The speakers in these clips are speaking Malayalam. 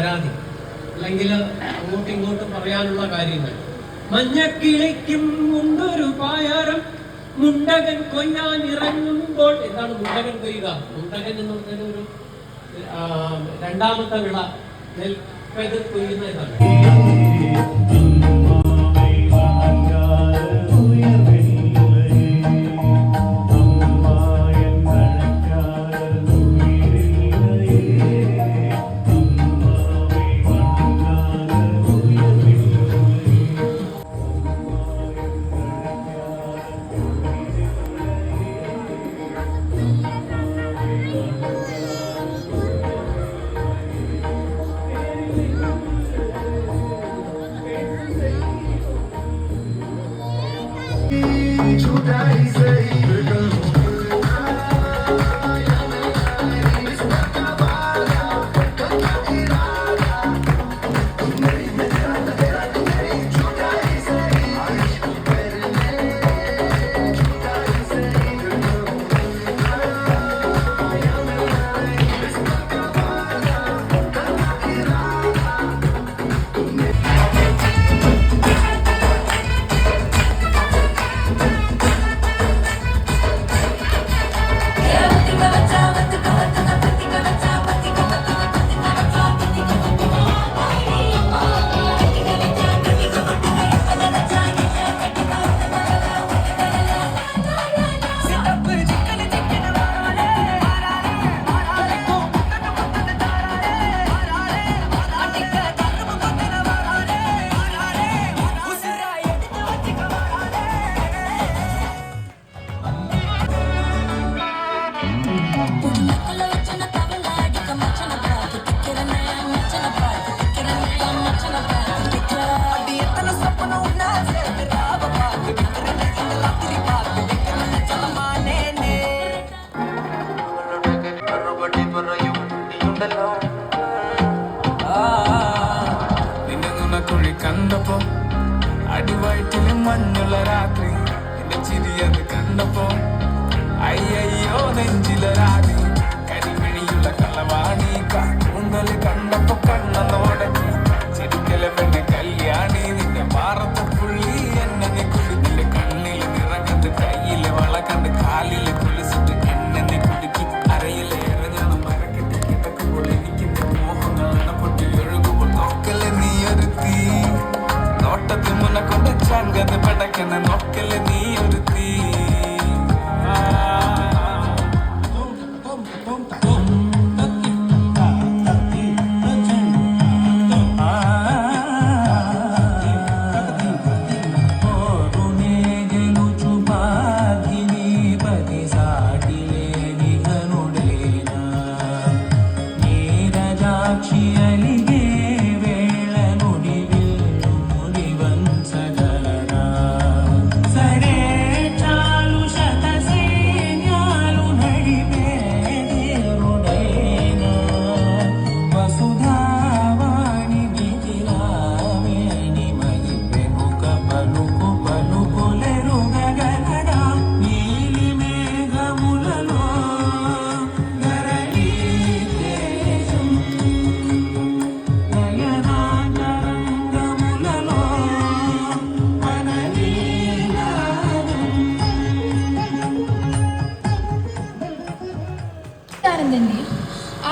പരാതി അല്ലെങ്കിൽ അങ്ങോട്ടും ഇങ്ങോട്ടും പറയാനുള്ള കാര്യങ്ങൾ. മഞ്ഞക്കിളിക്കും മുണ്ടൊരു പായാരം മുണ്ടകൻ കൊയ്യാൻ ഇറങ്ങുമ്പോൾ. എന്താണ് മുണ്ടകൻ കൊയ്യുക? മുണ്ടകൻ എന്ന് പറഞ്ഞാൽ ഒരു രണ്ടാമത്തെ വിള നെൽപ്പത് കൊയ്യുന്ന ഇതാണ്. കണ്ടപ്പോ അടിവയറ്റില് മഞ്ഞുള്ള രാത്രി എന്റെ ചിരിയത് കണ്ടപ്പോ അയ്യോ നെഞ്ചിലൊരാതി കരിമിഴിയുള്ള കളവാണി കൂന്തല് കണ്ടപ്പോ കണ്ണോടക്കി ചിരിക്കല പെണ്ണ് കല്യാണി നിന്റെ മാറത്തെ പുള്ളി എന്നെ നീ കുടുക്കില് കണ്ണില് നിറകണ്ട് കയ്യില് വളകണ്ട് കാലില് കുളിച്ചിട്ട് എന്നെ നീ കുടുക്കി അരയില് എറിഞ്ഞണം മരക്കെട്ടി കിടക്കുമ്പോൾ എനിക്ക് മോഹങ്ങൾ ഇണപ്പൊട്ടി ഒഴുകുമ്പോൾ നോക്കല് നീ ഒരു തീ നോട്ടത്തിൽ മുന്നെ കൊണ്ട് ചങ്കത് പടക്കുന്ന നോക്കല് നീ ഒരു തീ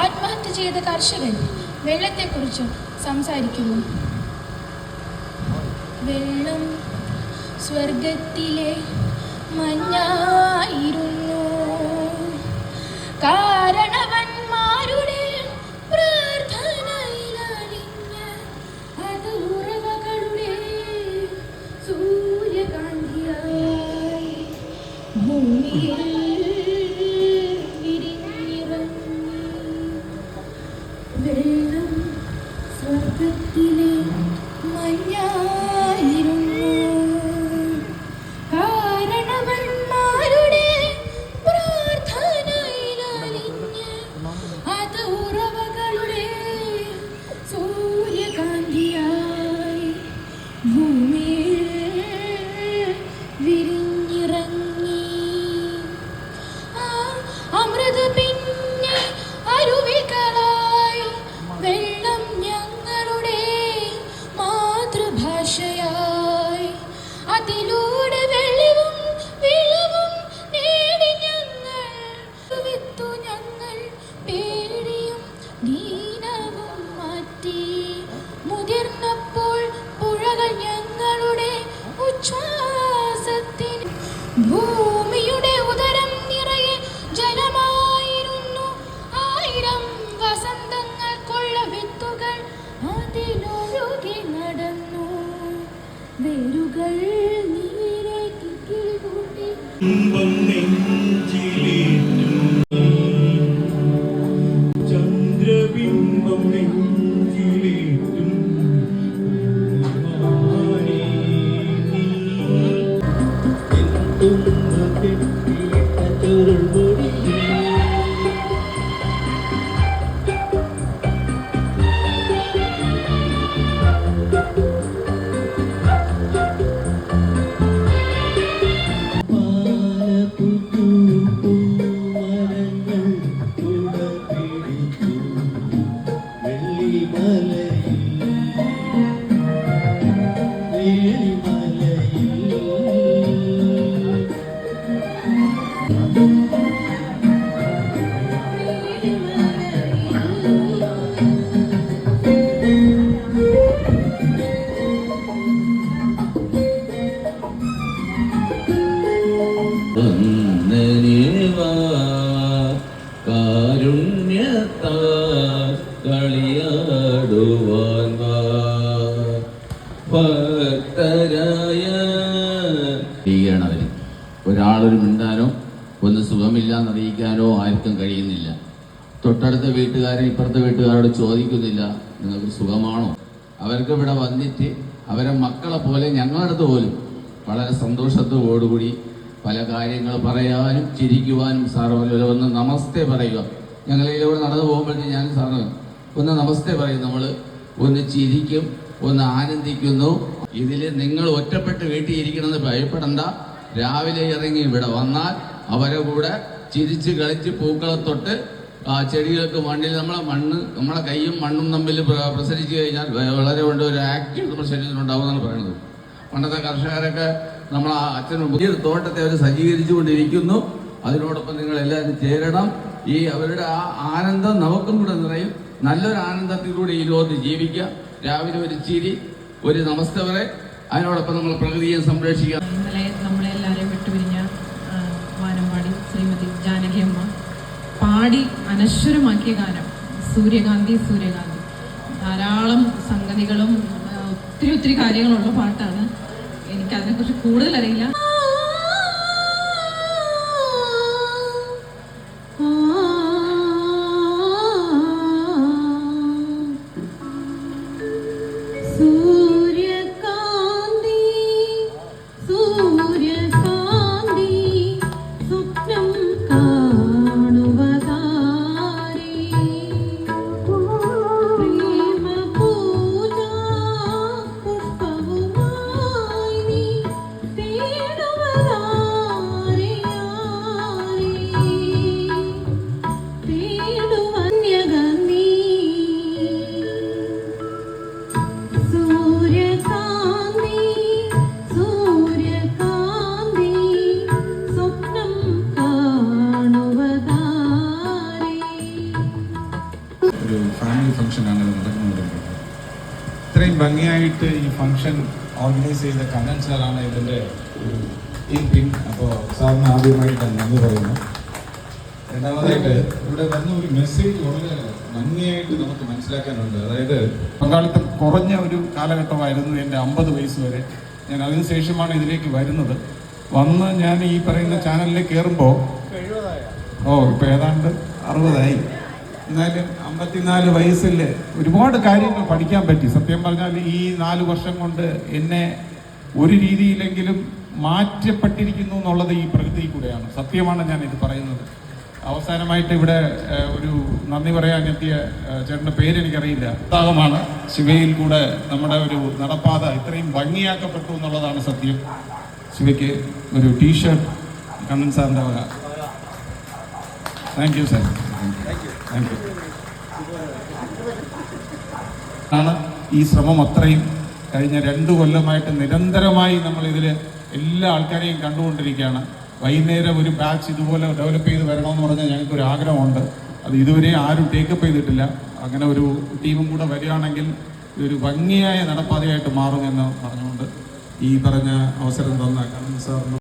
ആത്മഹത്യ ചെയ്ത കർഷകൻ വെള്ളത്തെക്കുറിച്ച് സംസാരിക്കുന്നു. വെള്ളം സ്വർഗത്തിലെ മഞ്ഞായിരുന്നു, കാരണവന്മാരുടെ പ്രാർത്ഥനയിലലിഞ്ഞ് അത് ഉറവകളുടെ സൂര്യകാന്തിയായി ഭൂമിയിൽ വെള്ളം സ്വർഗത്തിലെ മഞ്ഞായിരുന്നു, കാരണവന്മാരുടെ പ്രാർത്ഥനയിലലിഞ്ഞ് അത് ഉറവകളുടെ സൂര്യകാന്തിയായി ഭൂമിയിൽ വിരിഞ്ഞിറങ്ങി. അമൃത പിന്നെ അരുവികളായി വെള്ളം വേരുകൾ നീരേക്ക് കിളികൂട്ടി ഇമ്പം നെഞ്ചിലേറ്റും ചന്ദ്രബിംബം നെഞ്ചിലേറ്റും മാനേ നീ എന്തുന്ന കെട്ടിയിട്ട ചുരുൾമുടിയിൽ കാരുണ്യത്താൽ കളിയാടുവാൻ ഭക്തരായ ചെയ്യണവര് ഒരാളൊരു മിണ്ടാനോ ഒന്ന് സുഖമില്ലാന്ന് അറിയിക്കാനോ ആർക്കും കഴിയുന്നില്ല. തൊട്ടടുത്ത വീട്ടുകാരെ ഇപ്പുറത്തെ വീട്ടുകാരോട് ചോദിക്കുന്നില്ല നിങ്ങൾക്ക് സുഖമാണോ. അവർക്ക് ഇവിടെ വന്നിട്ട് അവരെ മക്കളെ പോലെ ഞങ്ങളുടെ അടുത്ത് പോലും വളരെ സന്തോഷത്തോടുകൂടി പല കാര്യങ്ങൾ പറയാനും ചിരിക്കുവാനും സാറ് ഒന്ന് നമസ്തേ പറയുക. ഞങ്ങൾ ഇതിലൂടെ നടന്നു പോകുമ്പോഴത്തേക്ക് ഞാൻ സാറിന് ഒന്ന് നമസ്തേ പറയും. നമ്മൾ ഒന്ന് ചിരിക്കും, ഒന്ന് ആനന്ദിക്കുന്നു. ഇതിൽ നിങ്ങൾ ഒറ്റപ്പെട്ട് വീട്ടിൽ ഇരിക്കണമെന്ന് ഭയപ്പെടണ്ട. രാവിലെ ഇറങ്ങി ഇവിടെ വന്നാൽ അവരെ കൂടെ ചിരിച്ച് കളിച്ച് പൂക്കളെ തൊട്ട് ചെടികൾക്ക് മണ്ണിൽ നമ്മളെ കൈയും മണ്ണും തമ്മിൽ പ്രസരിച്ച് കഴിഞ്ഞാൽ വളരെ കൊണ്ട് ഒരു ആക്റ്റീവ് നമ്മുടെ ശരീരത്തിനുണ്ടാവും എന്നാണ് പറയുന്നത്. പണ്ടത്തെ കർഷകരൊക്കെ നമ്മൾ അച്ഛനും പുതിയ തോട്ടത്തെ അവർ സജ്ജീകരിച്ചു കൊണ്ടിരിക്കുന്നു. അതിനോടൊപ്പം നിങ്ങൾ എല്ലാവരും ചേരണം. ഈ അവരുടെ ആ ആനന്ദം നമുക്കും കൂടെ നിറയും. നല്ലൊരു ആനന്ദത്തിലൂടെ ഈ ലോകത്ത് ജീവിക്കാം. രാവിലെ ഒരു ചിരി, ഒരു നമസ്തേ പറയും. അതിനോടൊപ്പം നമ്മൾ പ്രകൃതിയെ സംരക്ഷിക്കാം. ഇന്നലെ നമ്മളെല്ലാവരെയും വിട്ടുപിരിഞ്ഞ വാനമ്പാടി ശ്രീമതി ജാനകി അമ്മ പാടി അനശ്വരമാക്കിയ ഗാനം സൂര്യകാന്തി സൂര്യകാന്തി. ധാരാളം സംഗതികളും ഒത്തിരി കാര്യങ്ങളുള്ള പാട്ടാണ്. എനിക്കതിനെക്കുറിച്ച് കൂടുതൽ അറിയില്ല. ഒരു ഫാമിലി ഫംഗ്ഷനാണ് ഇത് നടക്കുന്നത്. ഇത്രയും ഭംഗിയായിട്ട് ഈ ഫംഗ്ഷൻ ഓർഗനൈസ് ചെയ്ത കണ്ണൻ സാറാണ് ഇതിൻ്റെ ഒരു പിൻ. അപ്പോൾ സാറിന് ആദ്യമായിട്ട് നന്ദി പറയുന്നു. രണ്ടാമതായിട്ട് ഇവിടെ വന്ന ഒരു മെസ്സേജ് വളരെ ഭംഗിയായിട്ട് നമുക്ക് മനസ്സിലാക്കാനുണ്ട്. അതായത് പങ്കാളിത്തം കുറഞ്ഞ ഒരു കാലഘട്ടമായിരുന്നു എൻ്റെ 50 വയസ്സ് വരെ. ഞാൻ അതിനുശേഷമാണ് ഇതിലേക്ക് വരുന്നത്. വന്ന് ഞാൻ ഈ പറയുന്ന ചാനലിലേക്ക് കയറുമ്പോൾ ഇപ്പോൾ ഏതാണ്ട് 60ആയി. എന്നാലും 54 വയസ്സിൽ ഒരുപാട് കാര്യങ്ങൾ പഠിക്കാൻ പറ്റി. സത്യം പറഞ്ഞാൽ ഈ 4 വർഷം കൊണ്ട് എന്നെ ഒരു രീതിയിലെങ്കിലും മാറ്റപ്പെട്ടിരിക്കുന്നു എന്നുള്ളത് ഈ പ്രകൃതി കൂടെയാണ്. സത്യമാണ് ഞാൻ ഇത് പറയുന്നത്. അവസാനമായിട്ട് ഇവിടെ ഒരു നന്ദി പറയാൻ എത്തിയ ചേട്ടൻ്റെ പേര് എനിക്കറിയില്ല. ഉത്സാഹമാണ്. ശിവയിൽ കൂടെ നമ്മുടെ ഒരു നടപ്പാത ഇത്രയും ഭംഗിയാക്കപ്പെട്ടു എന്നുള്ളതാണ് സത്യം. ശിവയ്ക്ക് ഒരു ടീഷർട്ട് കണ്ണൻ സാറിൻ്റെ വക. Thank you sir. Thank you. ആണ് ഈ ശ്രമം അത്രയും കഴിഞ്ഞ 2 കൊല്ലമായിട്ട് നിരന്തരമായി നമ്മളിതിൽ എല്ലാ ആൾക്കാരെയും കണ്ടുകൊണ്ടിരിക്കുകയാണ്. വൈകുന്നേരം ഒരു ബാച്ച് ഇതുപോലെ ഡെവലപ്പ് ചെയ്ത് വരണമെന്ന് പറഞ്ഞാൽ ഞങ്ങൾക്കൊരു ആഗ്രഹമുണ്ട്. അത് ഇതുവരെ ആരും ടേക്കപ്പ് ചെയ്തിട്ടില്ല. അങ്ങനെ ഒരു ടീമും കൂടെ വരികയാണെങ്കിൽ ഇതൊരു ഭംഗിയായ നടപ്പാതയായിട്ട് മാറുമെന്ന് പറഞ്ഞുകൊണ്ട് ഈ പറഞ്ഞ അവസരം തന്ന കണ്ണൻ സാറിന്